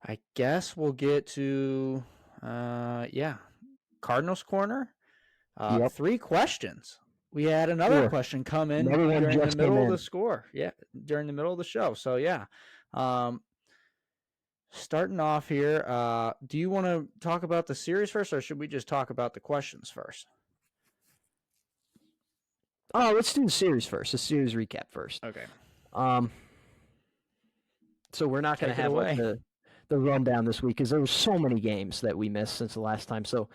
I guess we'll get to, Cardinals Corner. Yep. 3 questions. We had another 4. question come in Another one during the just came middle of the in. score. Yeah, during the middle of the show. So, yeah. Starting off here, do you want to talk about the series first, or should we just talk about the questions first? Oh, let's do the series first. The series recap first. Okay. So we're not going to Take it have like away. the rundown this week because there were so many games that we missed since the last time. So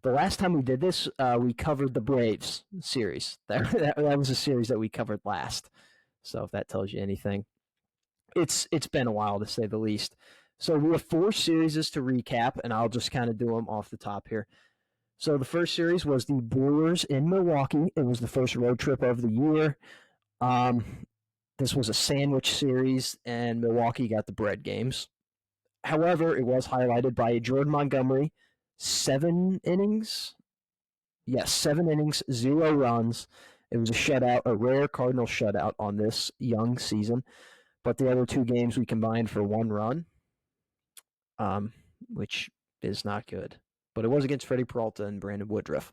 the last time we did this, we covered the Braves series. That was a series that we covered last. So if that tells you anything, it's been a while to say the least. So we have 4 series to recap, and I'll just kind of do them off the top here. So the first series was the Brewers in Milwaukee. It was the first road trip of the year. This was a sandwich series, and Milwaukee got the bread games. However, it was highlighted by Jordan Montgomery, 7 innings. Yes, 7 innings, 0 runs. It was a shutout, a rare Cardinal shutout on this young season. But the other 2 games we combined for 1 run, which is not good. But it was against Freddie Peralta and Brandon Woodruff.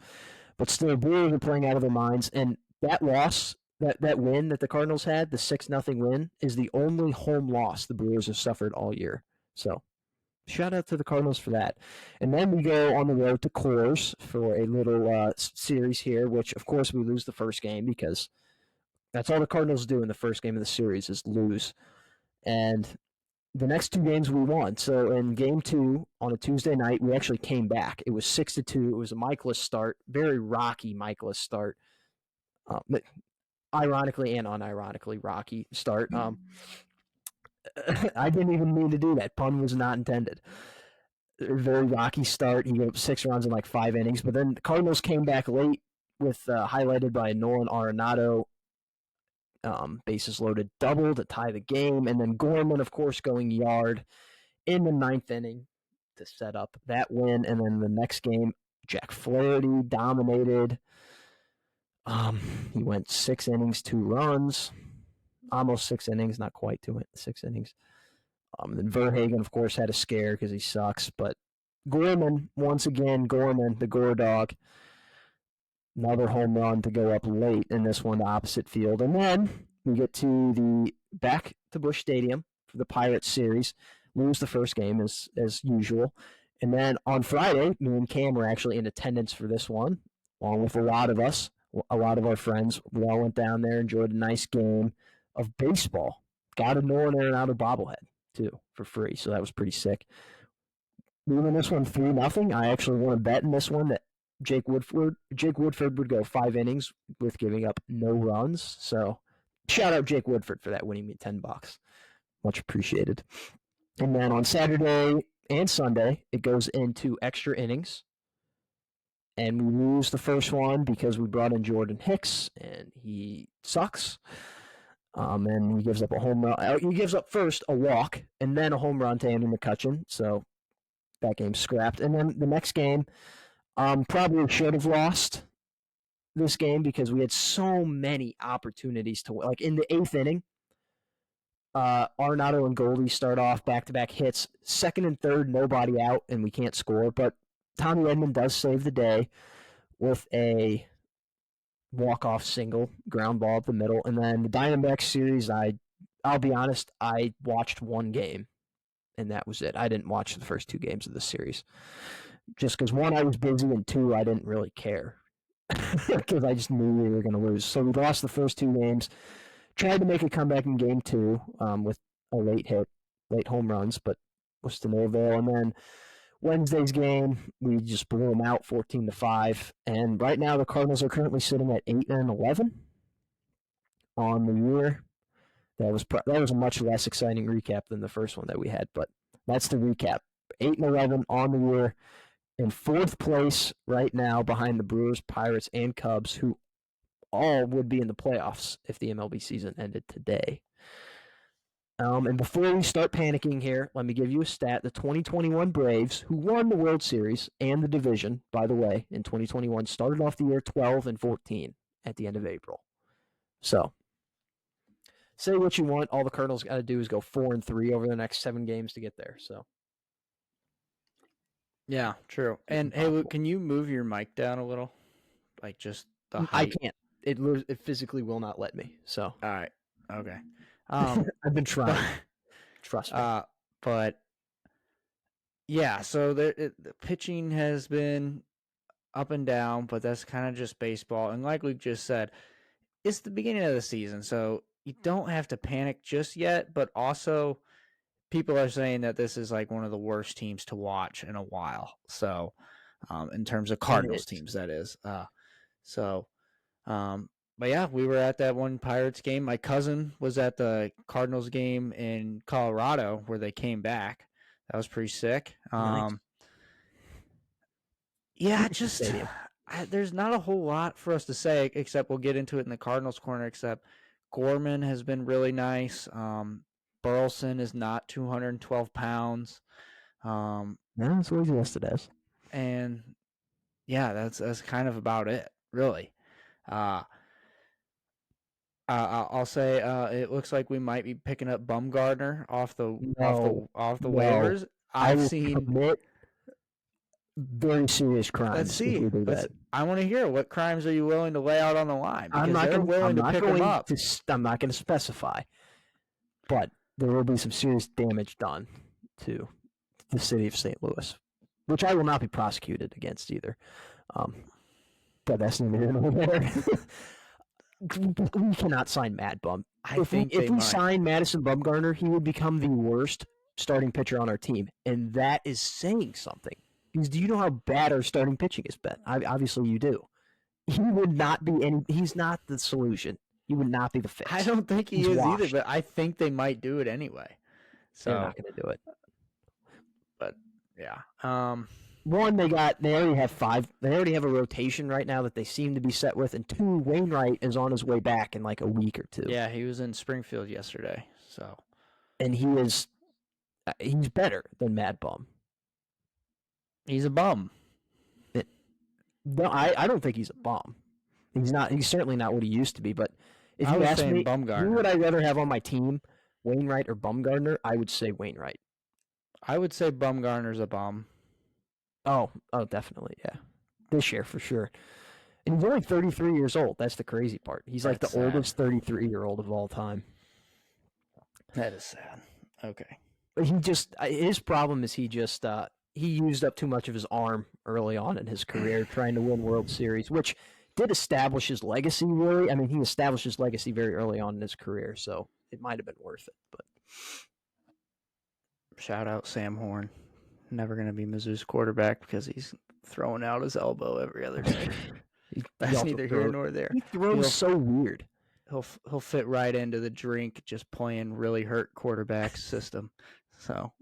But still, Brewers are playing out of their minds. And that loss, that win that the Cardinals had, the 6-0 win, is the only home loss the Brewers have suffered all year. So shout out to the Cardinals for that. And then we go on the road to Coors for a little series here, which, of course, we lose the first game because that's all the Cardinals do in the first game of the series is lose. And the next 2 games we won. So in game 2 on a Tuesday night, we actually came back. It was 6-2. It was a Michaelis start, very rocky Michaelis start. Ironically and unironically rocky start. I didn't even mean to do that. Pun was not intended. Very rocky start. He gave up 6 runs in like 5 innings, but then the Cardinals came back late with highlighted by Nolan Arenado. Bases loaded double to tie the game, and then Gorman, of course, going yard in the 9th inning to set up that win. And then the next game, Jack Flaherty dominated. He went 6 innings, 2 runs, almost 6 innings, not quite 6 innings. Then Verhagen, of course, had a scare because he sucks. But Gorman, once again, the Gore Dog, another home run to go up late in this one, the opposite field. And then we get to back to Busch Stadium for the Pirates series. Lose the first game as usual. And then on Friday, me and Cam were actually in attendance for this one, along with a lot of our friends. We all went down there, enjoyed a nice game of baseball. Got a Nolan Arenado bobblehead, too, for free. So that was pretty sick. We won this one 3-0. I actually won a bet in this one that Jake Woodford would go 5 innings with giving up no runs. So shout out Jake Woodford for that, winning me $10. Much appreciated. And then on Saturday and Sunday, it goes into extra innings. And we lose the first one because we brought in Jordan Hicks, and he sucks. And he gives up a home run. He gives up first a walk, and then a home run to Andy McCutchen. So that game's scrapped. And then the next game, probably should have lost this game because we had so many opportunities to win. Like in the 8th inning, Arenado and Goldie start off back-to-back hits. 2nd and 3rd, nobody out, and we can't score. But Tommy Edman does save the day with a walk-off single, ground ball up the middle. And then the Diamondbacks series, I'll be honest, I watched 1 game, and that was it. I didn't watch the first 2 games of the series. Just because 1, I was busy, and 2, I didn't really care because I just knew we were going to lose. So we lost the first 2 games. Tried to make a comeback in game 2 with a late home runs, but was to no avail. And then Wednesday's game, we just blew them out 14-5. And right now the Cardinals are currently sitting at 8-11 on the year. That was a much less exciting recap than the first one that we had, but that's the recap. 8-11 on the year, in 4th place right now behind the Brewers, Pirates, and Cubs, who all would be in the playoffs if the MLB season ended today. And before we start panicking here, let me give you a stat. The 2021 Braves, who won the World Series and the division, by the way, in 2021, started off the year 12-14 at the end of April. So, say what you want. All the Cardinals got to do is go 4-3 over the next 7 games to get there. So, Yeah, true. It's And hey, Luke, impossible. can you move your mic down a little? Like just the I height. can't. It physically will not let me. So All right. Okay. Um, I've been but trying. Trust me. uh, but yeah. So the pitching has been up and down, but that's kind of just baseball. And like Luke just said, it's the beginning of the season, so you don't have to panic just yet. But also, people are saying that this is like one of the worst teams to watch in a while. So, in terms of And it Cardinals is. teams, that is. So, um, but yeah, we were at that one Pirates game. My cousin was at the Cardinals game in Colorado where they came back. That was pretty sick. Nice. Yeah, Beautiful just stadium. there's not a whole lot for us to say except we'll get into it in the Cardinals corner. Except Gorman has been really nice. Burleson is not 212 pounds. No, that's what he's listed as. And yeah, that's kind of about it, really. Uh, I'll say it looks like we might be picking up Bumgardner No, off the no. waivers. I I've will seen. commit very serious Let's crimes if see. we do Let's. that. I want to hear what crimes are you willing to lay out on the line because they're I'm willing to not pick him going up. to. I'm not going to specify, but there will be some serious damage done to the city of St. Louis, which I will not be prosecuted against either. Um, but that's neither here nor there. We cannot sign Mad Bum. I think If they we might. sign Madison Bumgarner, he would become the worst starting pitcher on our team, and that is saying something. Because do you know how bad our starting pitching has been? Obviously, you do. He would not be any. He's not the solution. He would not be the I fix. don't think he He's is either, washed. but I think they might do it anyway. They're not So, going to do it. but yeah. One, they already have five. They already have a rotation right now that they seem to be set with, and two, Wainwright is on his way back in like a week or two, Yeah, he was in Springfield yesterday. So and he's better than Mad Bum. he's a bum. No, I don't think he's a bum. He's not. He's certainly not what he used to be. But if I you was ask saying me, who Bumgarner. would I rather have on my team, Wainwright or Bumgardner? I would say Wainwright. I would say Bumgarner's a bum. Oh, definitely, yeah. This year for sure. And he's only 33 years old. That's the crazy part. He's like That's the sad. oldest 33-year-old of all time. That is sad. Okay. But his problem is he used up too much of his arm early on in his career trying to win World Series, which did establish his legacy. Really, I mean, he established his legacy very early on in his career, so it might have been worth it. But Shout out Sam Horn. Never going to be Mizzou's quarterback because he's throwing out his elbow every other day. That's neither here nor there. He throws so weird. He'll fit right into the drink just playing really hurt quarterback system. So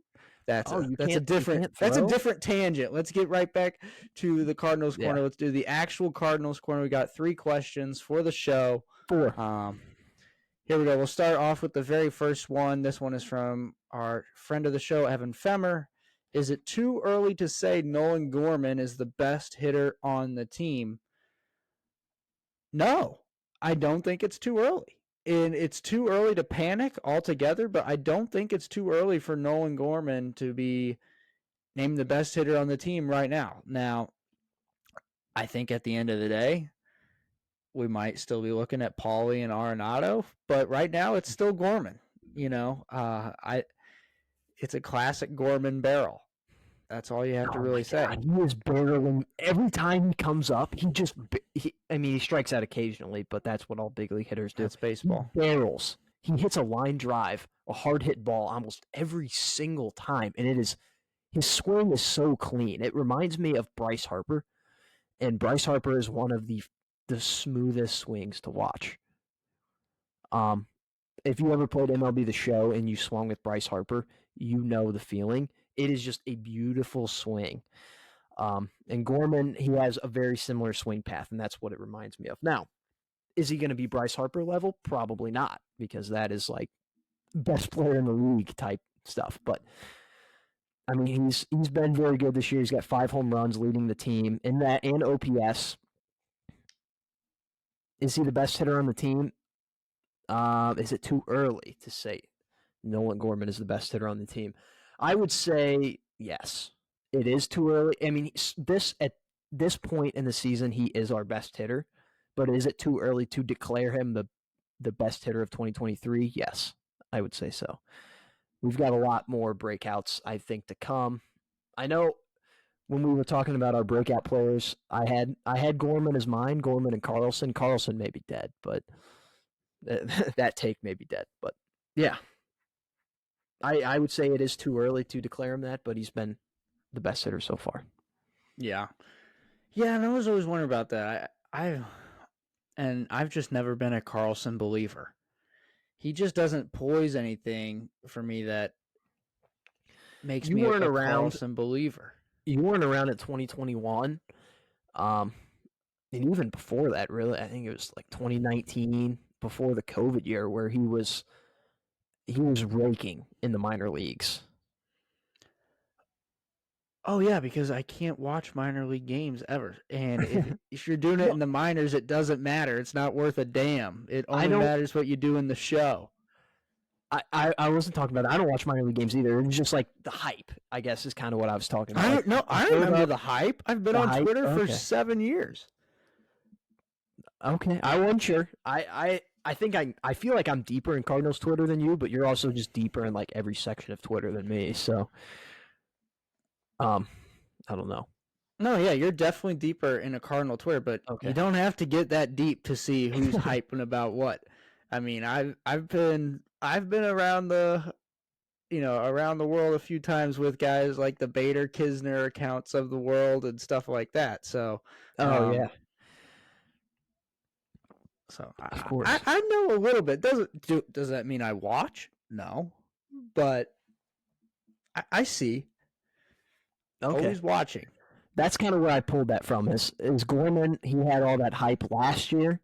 that's a different tangent. Let's get right back to the Cardinals corner. Yeah. Let's do the actual Cardinals corner. We got 3 questions for the show. 4. Here we go. We'll start off with the very first one. This one is from our friend of the show, Evan Femmer. Is it too early to say Nolan Gorman is the best hitter on the team? No, I don't think it's too early. And it's too early to panic altogether, but I don't think it's too early for Nolan Gorman to be named the best hitter on the team right now. Now, I think at the end of the day, we might still be looking at Paulie and Arenado, but right now it's still Gorman. It's a classic Gorman barrel. That's all you have to really say. God, he is barreling every time he comes up. He strikes out occasionally, but that's what all big league hitters do. That's baseball. He barrels. He hits a line drive, a hard hit ball almost every single time, and his swing is so clean. It reminds me of Bryce Harper, and Bryce Harper is one of the smoothest swings to watch. If you ever played MLB The Show and you swung with Bryce Harper, you know the feeling. It is just a beautiful swing. And Gorman, he has a very similar swing path, and that's what it reminds me of. Now, is he going to be Bryce Harper level? Probably not, because that is like best player in the league type stuff. But I mean, he's been very good this year. He's got 5 home runs leading the team in that and OPS. Is he the best hitter on the team? Is it too early to say Nolan Gorman is the best hitter on the team? I would say yes. it is too early. I mean, at this point in the season, he is our best hitter. But is it too early to declare him the best hitter of 2023? Yes, I would say so. We've got a lot more breakouts, I think, to come. I know when we were talking about our breakout players, I had Gorman as mine, Gorman and Carlson. Carlson may be dead, but that take may be dead. But yeah, I would say it is too early to declare him that, but he's been the best hitter so far. Yeah. Yeah, and I was always wondering about that. I've just never been a Carlson believer. He just doesn't poise anything for me that makes You me weren't a around. Carlson believer. You weren't around in 2021, and even before that, really. I think it was like 2019, before the COVID year, where he was raking in the minor leagues. Oh yeah, because I can't watch minor league games ever. And if you're doing it in the minors, it doesn't matter. It's not worth a damn. It I only don't. matters what you do in the show. I wasn't talking about that. I don't watch minor league games either. It's just like the hype, I guess, is kind of what I was talking about. I Like don't know. the I build remember up, the hype. I've been the on hype. Twitter for Okay. 7 years. Okay. I wasn't sure. I think I feel like I'm deeper in Cardinals Twitter than you, but you're also just deeper in like every section of Twitter than me. So, I don't know. No, yeah, you're definitely deeper in a Cardinal Twitter, but Okay. you don't have to get that deep to see who's hyping about what. I mean, I've been around around the world a few times with guys like the Bader Kisner accounts of the world and stuff like that. So, Oh yeah, so of I, course. I know a little bit. Does that mean I watch? No, but I see. Okay. Always watching. That's kind of where I pulled that from. Is Gorman? He had all that hype last year,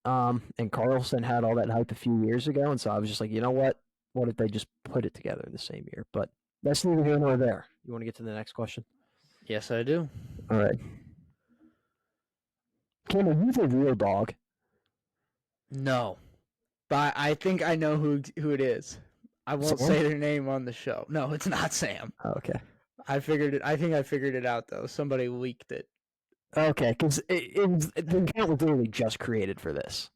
and Carlson had all that hype a few years ago, and so I was just like, you know what? What if they just put it together in the same year? But that's neither here nor there. You want to get to the next question? Yes, I do. All right. Cameron, you the real dog. No, but I think I know who it is. I won't Sam? say their name on the show. No, it's not Sam. Oh, okay. I figured it. I think I figured it out though. Somebody leaked it. Okay, because the account was literally just created for this.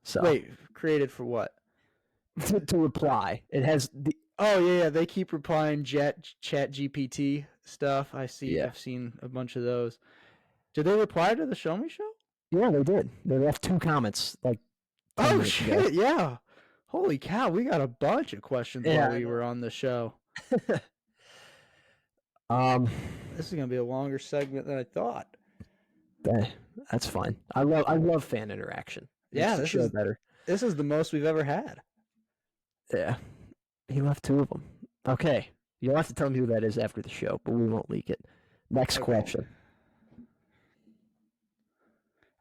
So Wait, created for what? to reply, it has the Oh yeah. They keep replying Chat GPT stuff. I see. yeah I've seen a bunch of those. Did they reply to the Show Me Show? yeah they did. They left 2 comments like 10 Oh minutes ago. shit! Yeah. Holy cow! We got a bunch of questions Yeah, while I we were know. on the show. um, This is gonna be a longer segment than I thought. that's fine. I love fan interaction. Makes Yeah, the show better. this is the most we've ever had. Yeah, he left 2 of them. Okay, you'll have to tell me who that is after the show, but we won't leak it. Next Okay. question.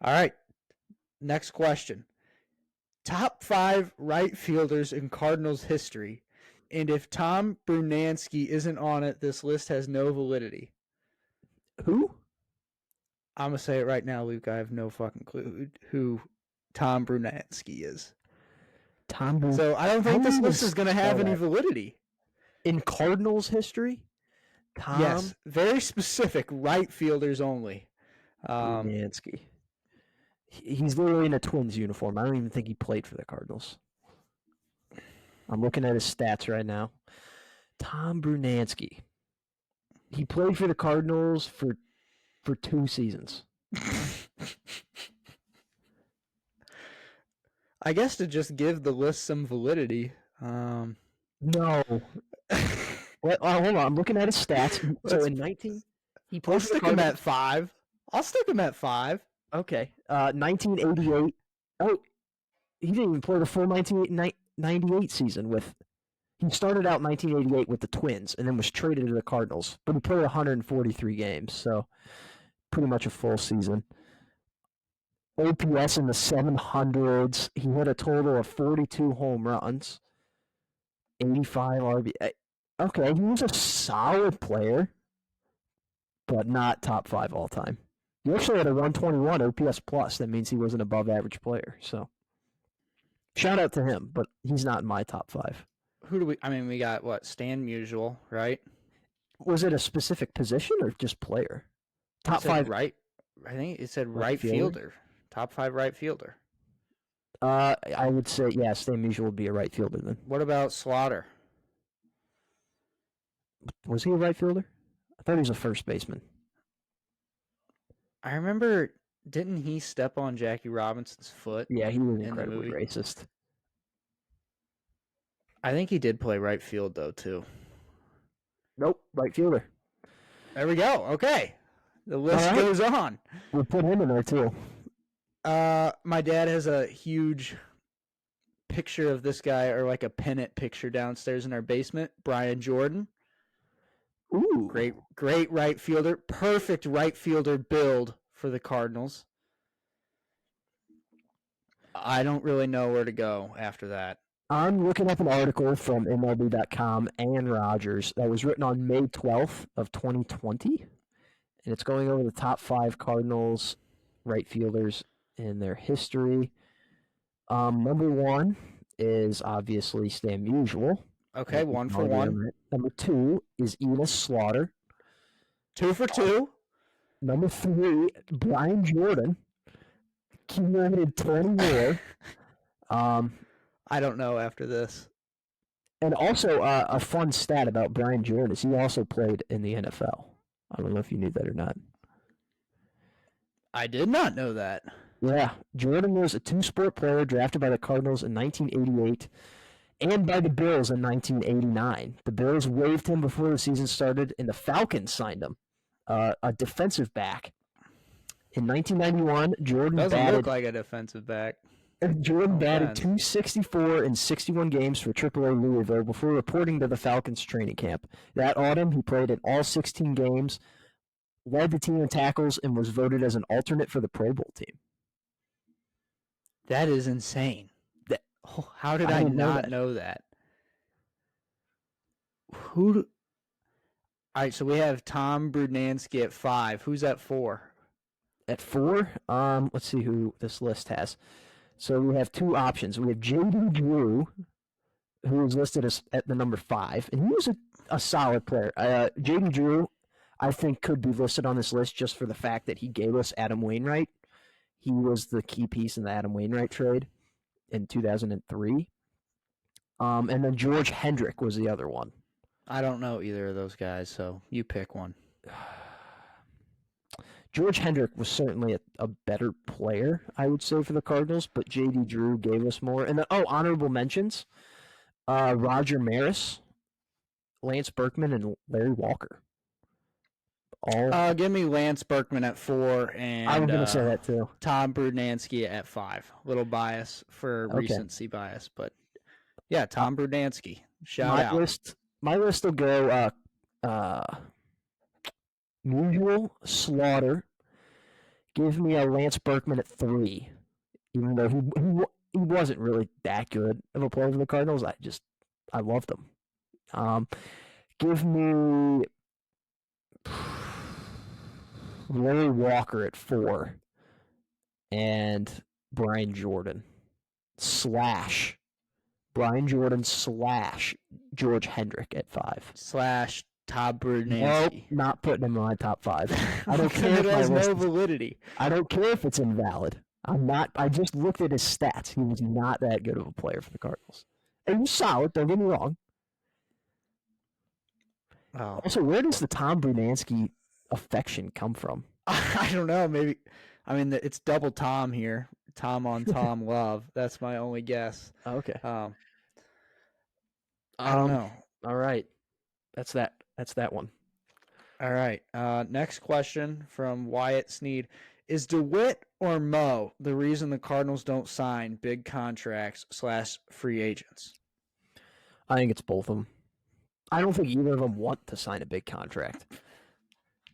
All right. Next question. Top 5 right fielders in Cardinals history. And if Tom Brunansky isn't on it, this list has no validity. Who? I'm going to say it right now, Luke. I have no fucking clue who Tom Brunansky is. So I don't think this list is going to have any validity. In Cardinals history? Tom Yes, very specific right fielders only. Brunansky. He's literally in a Twins uniform. I don't even think he played for the Cardinals. I'm looking at his stats right now. Tom Brunansky. He played for the Cardinals for 2 seasons. I guess to just give the list some validity. No. Hold on. I'm looking at his stats. So in 19, he played I'll for the stick him Cardinals. at 5. I'll stick him at 5. Okay. 1988. Oh, he didn't even play the full 1998 season with. He started out 1988 with the Twins and then was traded to the Cardinals, but he played 143 games, so pretty much a full season. OPS in the 700s. He hit a total of 42 home runs, 85 RBI. Okay, he was a solid player, but not top 5 all time. He actually had a 121 OPS plus. That means he was an above average player. So, shout out to him, but he's not in my top 5. Who do we? I mean, we got what? Stan Musial, right? Was it a specific position or just player? It Top said five right. I think it said right right fielder. fielder. Top 5 right fielder. I would say Stan Musial would be a right fielder then. What about Slaughter? Was he a right fielder? I thought he was a first baseman. I remember, didn't he step on Jackie Robinson's foot Yeah, he was in the incredibly movie? racist. I think he did play right field though too. Nope, right fielder. There we go. Okay, the All list right, goes on. we'll put him in there too. My dad has a huge picture of this guy, or like a pennant picture downstairs in our basement. Brian Jordan, Ooh, great right fielder, perfect right fielder build for the Cardinals. I don't really know where to go after that. I'm looking up an article from MLB.com and Rogers that was written on May 12th of 2020, and it's going over the top 5 Cardinals right fielders in their history. Number 1 is obviously Stan Musial. Okay, 1 for 1. Number 2 is Enos Slaughter. 2 for 2. Number 3, Brian Jordan. Accumulated 20 more. I don't know after this. And also, a fun stat about Brian Jordan is he also played in the NFL. I don't know if you knew that or not. I did not know that. Yeah, Jordan was a two-sport player drafted by the Cardinals in 1988 and by the Bills in 1989. The Bills waived him before the season started, and the Falcons signed him, a defensive back. In 1991, Jordan Doesn't look batted like a defensive back. Jordan No batted offense. 264 in 61 games for AAA Louisville before reporting to the Falcons training camp. That autumn, he played in all 16 games, led the team in tackles, and was voted as an alternate for the Pro Bowl team. That is insane. How did I didn't not know that? All right, so we have Tom Brudnansky at 5. Who's at 4? At 4, let's see who this list has. So we have 2 options. We have J.D. Drew, who is listed as at the number 5, and he was a solid player. J.D. Drew, I think, could be listed on this list just for the fact that he gave us Adam Wainwright. He was the key piece in the Adam Wainwright trade in 2003. And then George Hendrick was the other one. I don't know either of those guys, so you pick one. George Hendrick was certainly a better player, I would say, for the Cardinals, but J.D. Drew gave us more. And then, honorable mentions, Roger Maris, Lance Berkman, and Larry Walker. Give me Lance Berkman at 4 and I was going to say that too. Tom Brudnansky at 5. Little bias for recency bias, but yeah, Tom Brudnansky. Shout out. My list will go Musial, Slaughter. Give me a Lance Berkman at 3, even though he wasn't really that good of a player for the Cardinals. I loved him. Give me Larry Walker at 4 and Brian Jordan / Brian Jordan / George Hendrick at 5 / Todd Brudnansky. Nope, not putting him in my top 5. I don't care if it has no validity. I don't care if it's invalid. I just looked at his stats. He was not that good of a player for the Cardinals. He was solid, don't get me wrong. Oh. Also, where does the Tom Brudnansky affection come from? I don't know. Maybe, I mean, it's double Tom here. Tom on Tom love. That's my only guess. Okay. I don't know. All right. That's that one. All right. Next question from Wyatt Sneed. Is DeWitt or Mo the reason the Cardinals don't sign big contracts / free agents? I think it's both of them. I don't think either of them want to sign a big contract.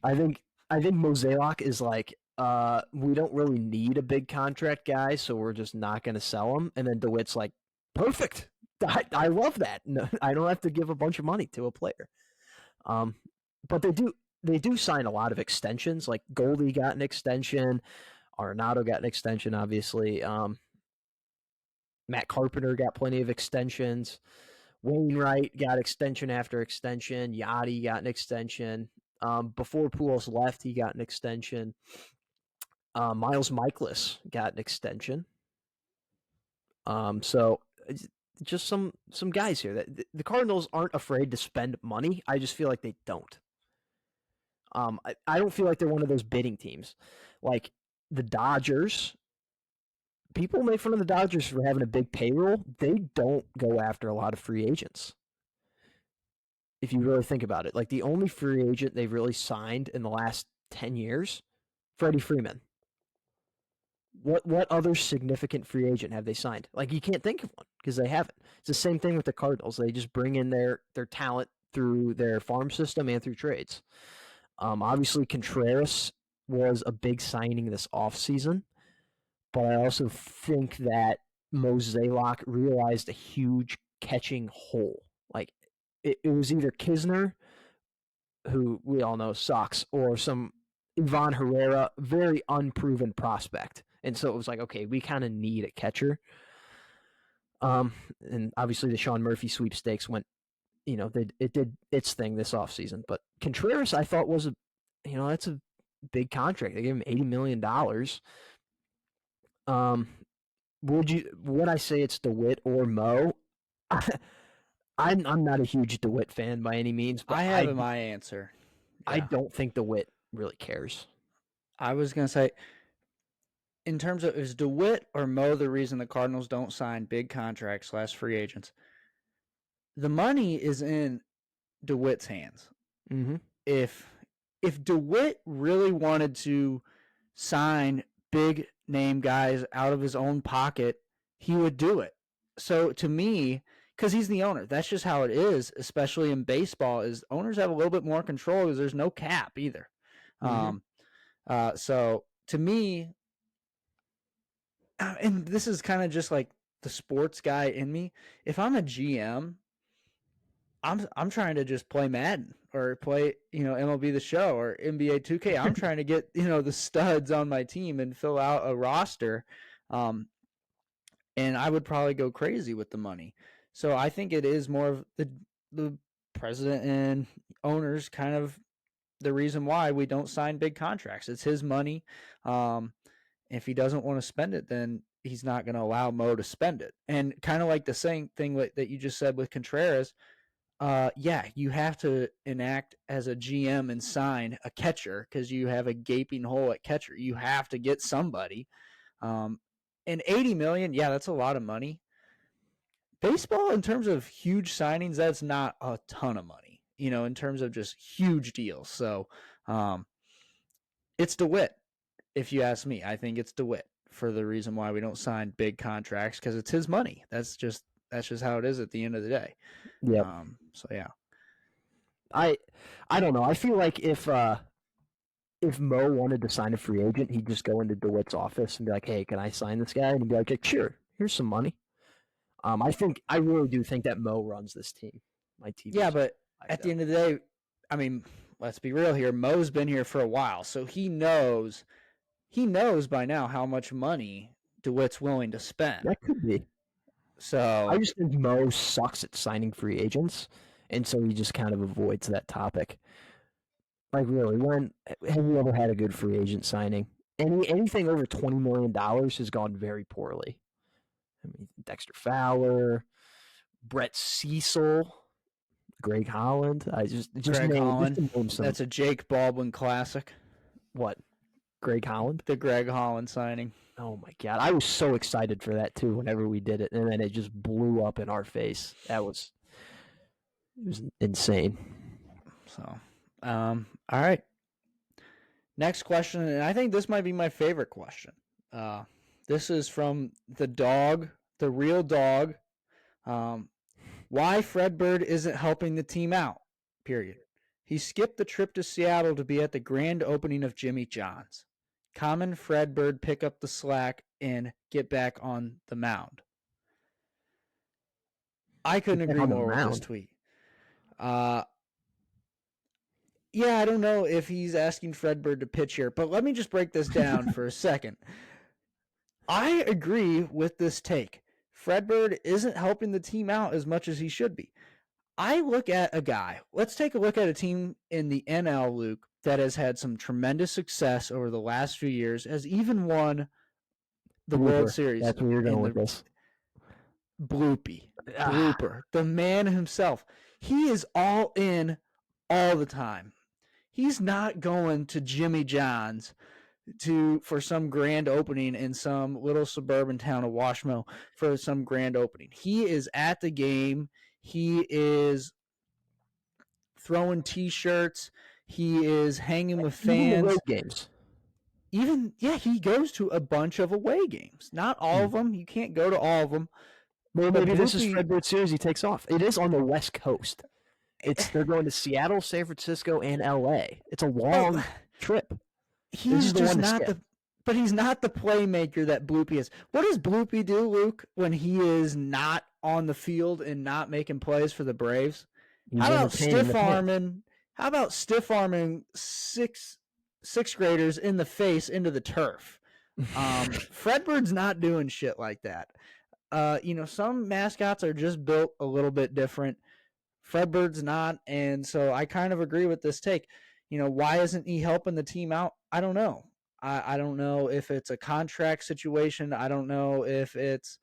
I think Mozeliak is like, we don't really need a big contract guy, so we're just not going to sell him. And then DeWitt's like, perfect. I love that. No, I don't have to give a bunch of money to a player. But they do sign a lot of extensions. Like Goldie got an extension, Arenado got an extension, obviously. Matt Carpenter got plenty of extensions. Wainwright got extension after extension. Yachty got an extension. Before Pujols left, he got an extension. Miles Michaelis got an extension. So just some guys here that the Cardinals aren't afraid to spend money. I just feel like they don't. I don't feel like they're one of those bidding teams, like the Dodgers. People make fun of the Dodgers for having a big payroll. They don't go after a lot of free agents. If you really think about it, like the only free agent they've really signed in the last 10 years, Freddie Freeman. What other significant free agent have they signed? Like you can't think of one because they haven't. It's the same thing with the Cardinals. They just bring in their talent through their farm system and through trades. Obviously, Contreras was a big signing this offseason, but I also think that Mo Zaylock realized a huge catching hole. Like it was either Kisner, who we all know sucks, or some Ivan Herrera, very unproven prospect. And so it was like, okay, we kind of need a catcher. And obviously the Sean Murphy sweepstakes went, it did its thing this offseason. But Contreras, I thought was that's a big contract. They gave him $80 million. Would I say it's DeWitt or Mo? I'm not a huge DeWitt fan by any means, but I have my answer. I don't think DeWitt really cares. I was going to say, in terms of is DeWitt or Mo the reason the Cardinals don't sign big contracts / free agents? The money is in DeWitt's hands. Mm-hmm. If DeWitt really wanted to sign big name guys out of his own pocket, he would do it. So to me, because he's the owner, that's just how it is, especially in baseball, is owners have a little bit more control because there's no cap either. Mm-hmm. So to me, and this is kind of just like the sports guy in me, if I'm a GM, I'm trying to just play Madden or play, MLB The Show or NBA 2K. I'm trying to get, the studs on my team and fill out a roster. And I would probably go crazy with the money. So I think it is more of the president and owners kind of the reason why we don't sign big contracts. It's his money. If he doesn't want to spend it, then he's not going to allow Mo to spend it. And kind of like the same thing that you just said with Contreras, you have to enact as a GM and sign a catcher because you have a gaping hole at catcher. You have to get somebody. And $80 million, that's a lot of money. Baseball, in terms of huge signings, that's not a ton of money, in terms of just huge deals. So it's DeWitt, if you ask me. I think it's DeWitt for the reason why we don't sign big contracts, because it's his money. That's just how it is at the end of the day. Yeah. So yeah. I don't know. I feel like if Mo wanted to sign a free agent, he'd just go into DeWitt's office and be like, "Hey, can I sign this guy?" And he'd be like, "Sure, here's some money." I really do think that Mo runs this team. My team. Yeah, but at the end of the day, I mean, let's be real here. Mo's been here for a while, so he knows by now how much money DeWitt's willing to spend. That could be. So I just think Mo sucks at signing free agents, and so he just kind of avoids that topic. Like, really, when have you ever had a good free agent signing? Anything over $20 million has gone very poorly. I mean, Dexter Fowler, Brett Cecil, Greg Holland. Greg Holland. That's a Jake Baldwin classic. What? Greg Holland? The Greg Holland signing. Oh my God. I was so excited for that too whenever we did it, and then it just blew up in our face. It was insane. So, all right. Next question, and I think this might be my favorite question. This is from the dog, the real dog. Why Fred Bird isn't helping the team out, period. He skipped the trip to Seattle to be at the grand opening of Jimmy John's. Common Fred Bird pick up the slack and get back on the mound. I couldn't agree more with this tweet. I don't know if he's asking Fred Bird to pitch here, but let me just break this down for a second. I agree with this take. Fredbird isn't helping the team out as much as he should be. I look at a guy. Let's take a look at a team in the NL, Luke, that has had some tremendous success over the last few years, has even won the World Blooper. Series That's where you're going in with the this. Bloopy. Ah, Blooper. The man himself. He is all in all the time. He's not going to Jimmy John's for some grand opening in some little suburban town of Washmo for some grand opening. He is at the game. He is throwing T-shirts. He is hanging with even the road fans. games. He goes to a bunch of away games. Not all of them. You can't go to all of them. Well, But maybe this is Bloopy, Fredbird series he takes off. It is on the West Coast. They're going to Seattle, San Francisco, and LA. It's a but long trip. This he's is the just one to not skip. the. But he's not the playmaker that Bloopy is. What does Bloopy do, Luke, when he is not on the field and not making plays for the Braves? He's How about entertaining the stiff fans. arming? How about stiff arming sixth graders in the face into the turf? Fredbird's not doing shit like that. Some mascots are just built a little bit different. Fredbird's not, and so I kind of agree with this take. Why isn't he helping the team out? I don't know. I don't know if it's a contract situation. I don't know if it's,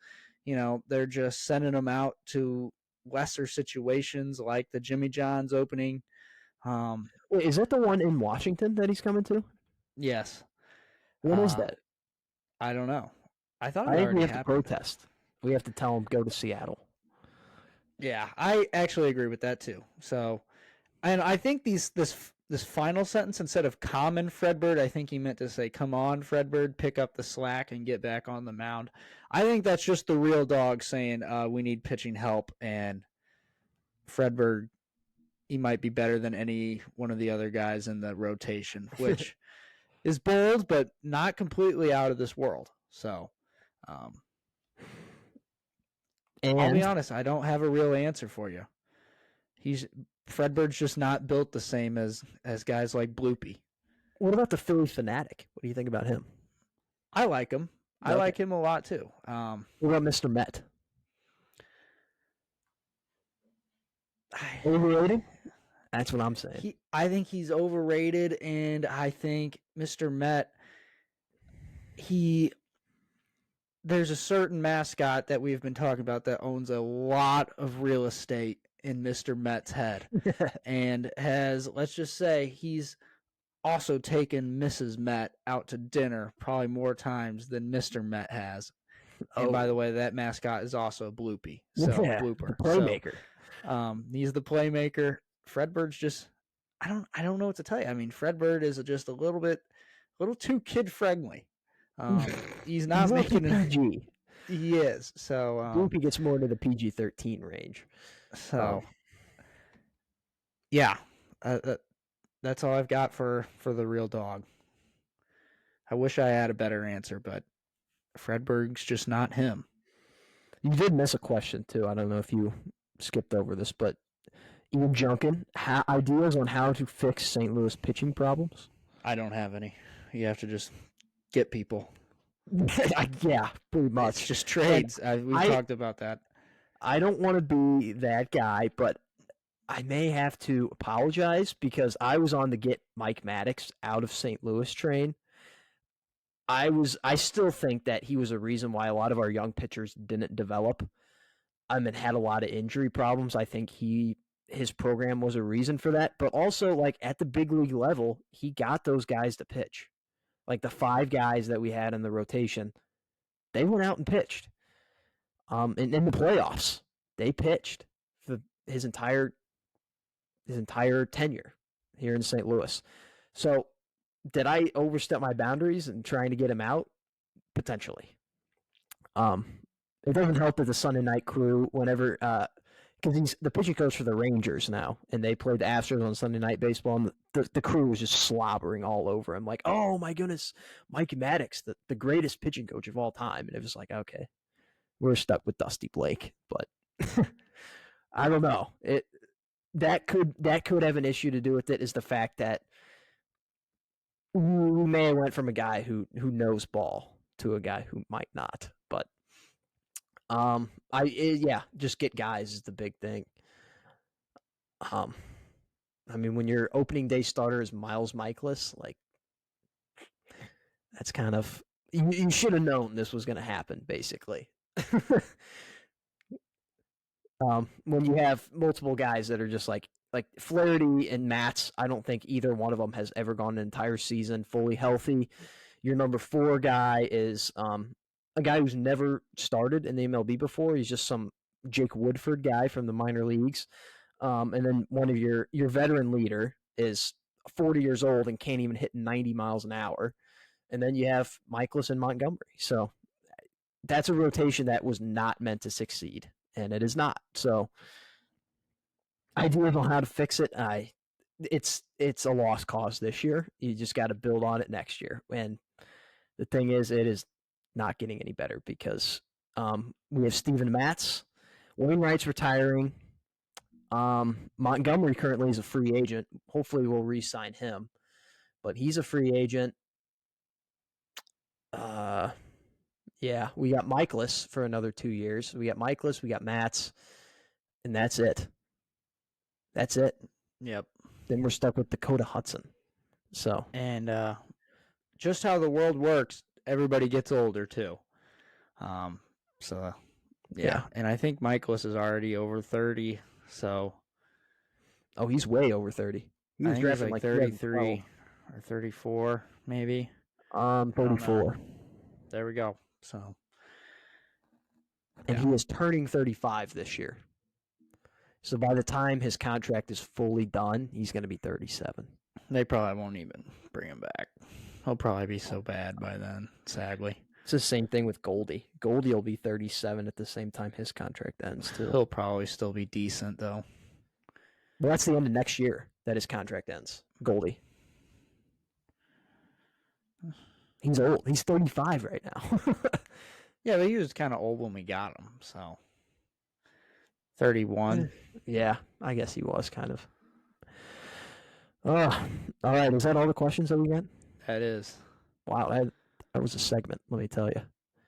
they're just sending him out to lesser situations like the Jimmy John's opening. Wait, is that the one in Washington that he's coming to? Yes. When is Uh, that? I don't know. I thought I it think we already have to happened. protest. We have to tell him go to Seattle. Yeah, I actually agree with that too. So, and I think this final sentence, instead of "common Fredbird," I think he meant to say "come on Fredbird, pick up the slack and get back on the mound." I think that's just the real dog saying we need pitching help, and Fredbird, he might be better than any one of the other guys in the rotation, which is bold but not completely out of this world. So, um, I'll be And honest, I don't have a real answer for you. He's Fredbird's just not built the same as guys like Bloopy. what about the Philly Fanatic? What do you think about him? I like him. I Okay. like him a lot too. What about Mr. Met? I, Overrated? That's what I'm saying. I think he's overrated, and I think Mr. Met, he there's a certain mascot that we've been talking about that owns a lot of real estate in Mr. Met's head, and has, let's just say, he's also taken Mrs. Met out to dinner probably more times than Mr. Met has. And by the Oh, way, that mascot is also Bloopy. So yeah, the blooper. So playmaker. he's the playmaker. Fredbird's just I don't know what to tell you. I mean, Fredbird is just a little too kid friendly. He's He's not a little too making PG. he is. Bloopy gets more into the PG-13 range. So yeah. That's all I've got for the real dog. I wish I had a better answer, but Fredberg's just not him. You did miss a question too. I don't know if you skipped over this, but Ian Junkin, ideas on how to fix St. Louis pitching problems? I don't have any. You have to just get people. Yeah, pretty It's much. just And trades. We've I talked about that. I don't want to be that guy, but I may have to apologize because I was on the get Mike Maddox out of St. Louis train. I still think that he was a reason why a lot of our young pitchers didn't develop. And had a lot of injury problems. I think his program was a reason for that. But also, like at the big league level, he got those guys to pitch. Like the 5 guys that we had in the rotation, they went out and pitched. In the playoffs, they pitched for his entire tenure here in St. Louis. So, did I overstep my boundaries in trying to get him out? Potentially. Um, it doesn't help that the Sunday night crew, whenever, because he's the pitching coach for the Rangers now, and they played the Astros on Sunday Night Baseball, and the crew was just slobbering all over him, like, "Oh my goodness, Mike Maddox, the greatest pitching coach of all time," and it was like, okay, we're stuck with Dusty Blake, but I don't know. That could have an issue to do with it. Is the fact that we may have went from a guy who knows ball to a guy who might not, but Just get guys is the big thing. Um, I mean, when your opening day starter is Miles Michaelis, like that's kind of you should have known this was going to happen, basically. When you have multiple guys that are just like Flaherty and Matz, I don't think either one of them has ever gone an entire season fully healthy. Your number 4 guy is a guy who's never started in the MLB before. He's just some Jake Woodford guy from the minor leagues. And then one of your veteran leader is 40 years old and can't even hit 90 miles an hour. And then you have Michaelis and Montgomery. So that's a rotation that was not meant to succeed, and it is not. So ideas on how to fix it, it's a lost cause this year. You just got to build on it next year. And the thing is, it is not getting any better because we have Steven Matz, Wainwright's retiring. Montgomery currently is a free agent. Hopefully, we'll re-sign him, but he's a free agent. Uh, yeah, we got Michaelis for another 2 years. We got Michaelis, we got Matz, and that's it. That's it. Yep. Then we're stuck with Dakota Hudson. So And just how the world works, everybody gets older too. So yeah, and I think Michaelis is already over 30. So he's way over 30. He I was think he's drafted like like 33 or 34, maybe. I don't 34. know. There we go. So And he is turning 35 this year. So by the time his contract is fully done, he's going to be 37. They probably won't even bring him back. He'll probably be so bad by then, sadly. It's the same thing with Goldie. Goldie will be 37 at the same time his contract ends, too. He'll probably still be decent, though. Well, that's the end of next year that his contract ends. Goldie. He's old. He's 35 right now. Yeah, but he was kind of old when we got him, so 31. Yeah, I guess he was kind of. All right. Is that all the questions that we got? That is. Wow, that was a segment, let me tell you.